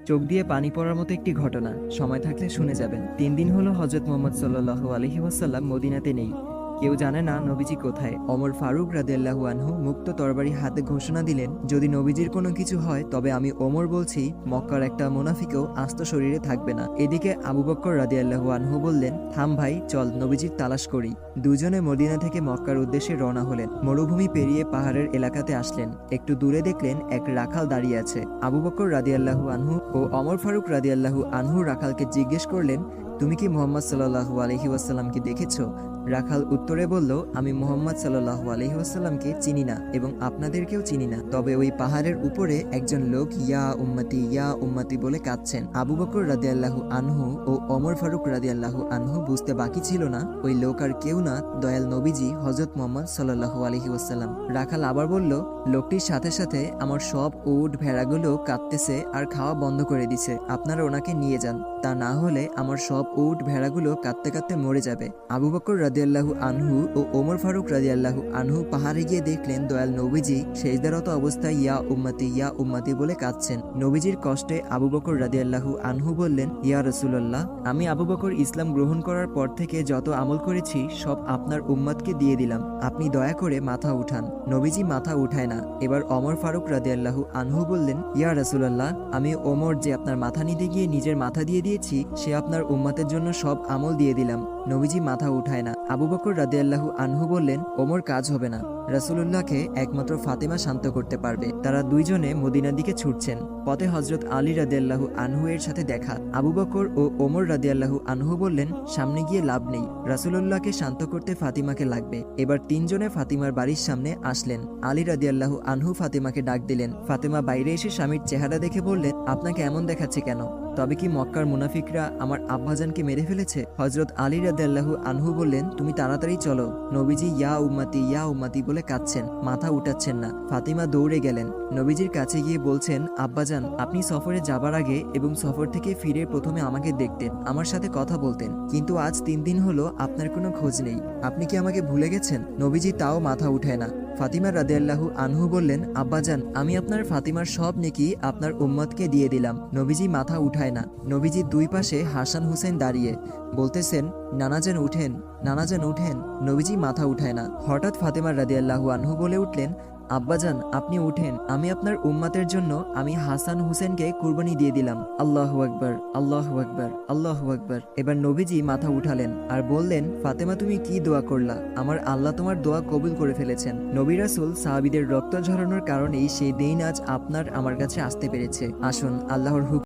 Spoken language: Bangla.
চোখ দিয়ে পানি পড়ার মতো একটি ঘটনা, সময় থাকলে শুনে যাবেন। 3 দিন হলো হযরত মুহাম্মদ সাল্লাল্লাহু আলাইহি ওয়াসাল্লাম মদিনাতে নেই। কেউ জানে না নবীজি কোথায়। ওমর ফারুক রাদিয়াল্লাহু আনহু মুক্ত তরবারি হাতে ঘোষণা দিলেন, যদি নবীজির কোনো কিছু হয় তবে আমি ওমর বলছি, মক্কার একটা মুনাফিকও আস্ত শরীরে থাকবে না। এদিকে আবু বকর রাদিয়াল্লাহু আনহু বললেন, থাম ভাই, চল নবীজির তালাশ করি। দুজনে মদিনা থেকে মক্কার উদ্দেশ্যে রওনা হলেন। মরুভূমি পেরিয়ে পাহাড়ের এলাকাতে আসলেন। একটু দূরে দেখলেন এক রাখাল দাঁড়িয়ে আছে। আবু বকর রাদিয়াল্লাহু আনহু ও ওমর ফারুক রাদিয়াল্লাহু আনহু রাখালকে জিজ্ঞেস করলেন, তুমি কি মুহাম্মদ সাল্লাল্লাহু আলাইহি ওয়াসাল্লামকে দেখেছো? রাখাল উত্তরে বলল, আমি মুহাম্মদ সাল্লাল্লাহু আলাইহি ওয়াসাল্লামকে চিনি না এবং আপনাদেরকেও চিনি না। তবে ওই পাহাড়ের উপরে একজন লোক ইয়া উম্মতি বলে কাঁদছেন। আবু বকর রাদিয়াল্লাহু আনহু ও ওমর ফারুক রাদিয়াল্লাহু আনহু বুঝতে বাকি ছিল না ওই লোক আর কেউ না, দয়াল নবীজি হযরত মুহাম্মদ সাল্লাল্লাহু আলাইহি ওয়াসাল্লাম। রাখাল আবার বলল, লোকটির সাথে সাথে আমার সব উট ভেড়াগুলো কাঁদতেছে আর খাওয়া বন্ধ করে দিছে। আপনারা ওনাকে নিয়ে যান, তা না হলে আমার সব উট ভেড়াগুলো কাঁদতে কাঁদতে মরে যাবে। আবু বকর রাদিয়াল্লাহু আনহু ও ওমর ফারুক রাদিয়াল্লাহু আনহু পাহাড়ে গিয়ে দেখলেন দয়াল নবীজি সেজদারত অবস্থায় ইয়া উম্মতি বলে কাঁদছেন। নবীজির কষ্টে আবু বকর রাদিয়াল্লাহু আনহু বললেন, ইয়া রাসূলুল্লাহ, আমি আবু বকর ইসলাম গ্রহণ করার পর থেকে যত আমল করেছি সব আপনার উম্মতকে দিয়ে দিলাম, আপনি দয়া করে মাথা উঠান। নবীজি মাথা উঠায় না। এবার ওমর ফারুক রাদিয়াল্লাহু আনহু বললেন, ইয়া রাসূলুল্লাহ, আমি ওমর যে আপনার মাথা নিতে গিয়ে নিজের মাথা দিয়ে দিয়েছি, সে আপনার উম্মতের জন্য সব আমল দিয়ে দিলাম। নবীজি মাথা উঠায় না। আবু বকর রাদিয়াল্লাহু আনহু বললেন, ওমর কাজ হবে না, রাসূলুল্লাহকে একমাত্র ফাতেমা শান্ত করতে পারবে। তারা দুইজনে মদিনার দিকে ছুটছেন। পথে হযরত আলী রাদিয়াল্লাহু আনহু এর সাথে দেখা। আবু বকর ও ওমর রাদিয়াল্লাহু আনহু বললেন, সামনে গিয়ে লাভ নেই, রাসূলুল্লাহকে শান্ত করতে ফাতিমাকে লাগবে। এবার তিনজনে ফাতিমার বাড়ির সামনে আসলেন। আলী রাদিয়াল্লাহু আনহু ফাতিমাকে ডাক দিলেন। ফাতেমা বাইরে এসে স্বামীর চেহারা দেখে বললেন, আপনাকে এমন দেখাচ্ছে কেন? তবে কি মক্কার মুনাফিকরা আমার আব্বাজানকে মেরে ফেলেছে? হযরত আলী রাদিয়াল্লাহু আনহু বললেন, তুমি তাড়াতাড়ি চলো, নবীজি ইয়া উম্মতি বলে কাঁদছেন, মাথা উঠাচ্ছেন না। ফাতিমা দৌড়ে গেলেন। নবীজির কাছে গিয়ে বলছেন, আব্বাজান, আপনি সফরে যাবার আগে এবং সফর থেকে ফিরে প্রথমে আমাকে দেখতেন, আমার সাথে কথা বলতেন, কিন্তু আজ 3 দিন হলো আপনার কোনো খোঁজ নেই। আপনি কি আমাকে ভুলে গেছেন? নবীজি তাও মাথা উঠায় না। ফাতিমা রাদিয়াল্লাহু আনহু বললেন, আব্বাজান, আমি আপনার ফাতিমার সব নেকি আপনার উম্মতকে দিয়ে দিলাম। নবীজি মাথা উঠায় না। নবীজি দুই পাশে হাসান হুসেন দাঁড়িয়ে বলতেছেন, নানাজান উঠেন, নানাজান উঠেন। নবীজি মাথা উঠায় না। হঠাৎ ফাতিমা রাদিয়াল্লাহু আনহু বলে উঠলেন, আব্বাজান, আপনি উঠেন, আমি আপনার উম্মতের জন্য আমি হাসান হুসেনকে কুরবানি দিয়ে দিলাম। আল্লাহু আকবার, আল্লাহু আকবার, আল্লাহু আকবার। এবার নবীজি মাথা উঠালেন আর বললেন, ফাতেমা, তুমি কি দোয়া করলা? আমার আল্লাহ তোমার দোয়া কবুল করে ফেলেছেন। নবী রাসূল সাহাবীদের রক্ত ঝরানোর কারণেই সেই দিন আজ আপনার আমার কাছে আসতে পেরেছে। আসুন আল্লাহর